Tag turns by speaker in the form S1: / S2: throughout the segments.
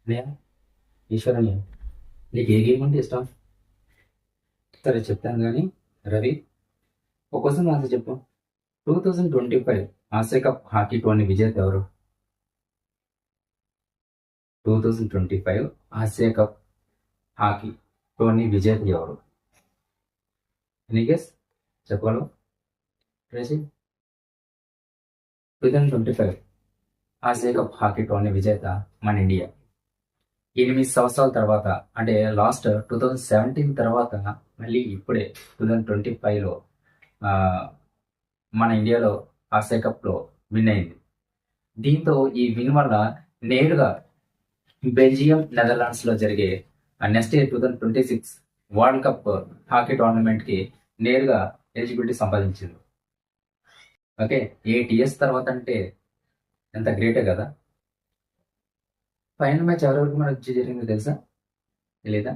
S1: నేను ఈశ్వరని నీకు ఏ గేమ్ అంటే ఇష్టం? సరే చెప్తాను కానీ రవి, ఒక క్వశ్చన్ ఆన్సర్ చెప్పు. 2025 ఆసియా కప్ హాకీ టోర్నీ విజేత ఎవరు? 2025 ఆసియా కప్ హాకీ టోర్నీ విజేత ఎవరు? Any guess? చెప్పగలవు? ట్రేసి. 2025 ఆసియా కప్ హాకీ టోర్నీ విజేత మన ఇండియా. 8 సంవత్సరాల తర్వాత, అంటే లాస్ట్ 2017 తర్వాత మళ్ళీ ఇప్పుడే 2025లో మన ఇండియాలో ఆసియా కప్లో విన్ అయింది. దీంతో ఈ విన్ వల్ల నేరుగా బెల్జియం, నెదర్లాండ్స్లో జరిగే next year 2026 world cup hockey టోర్నమెంట్కి నేరుగా ఎలిజిబిలిటీ సంపాదించింది. ఓకే, 8 years తర్వాత అంటే ఎంత గ్రేటే కదా. ఫైనల్ మ్యాచ్ ఎవరెవరికి మధ్య జరిగిందో తెలుసా? తెలీదా?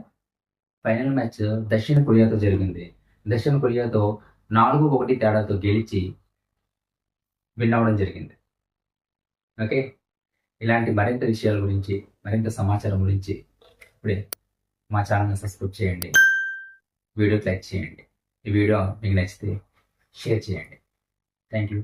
S1: ఫైనల్ మ్యాచ్ దక్షిణ కొరియాతో జరిగింది. దక్షిణ కొరియాతో 4-1 తేడాతో గెలిచి విన్ అవ్వడం జరిగింది. ఓకే, ఇలాంటి మరింత విషయాల గురించి, మరింత సమాచారం గురించి ఇప్పుడే మా ఛానల్ని సబ్స్క్రైబ్ చేయండి, వీడియోకి లైక్ చేయండి. ఈ వీడియో మీకు నచ్చితే షేర్ చేయండి. Thank you.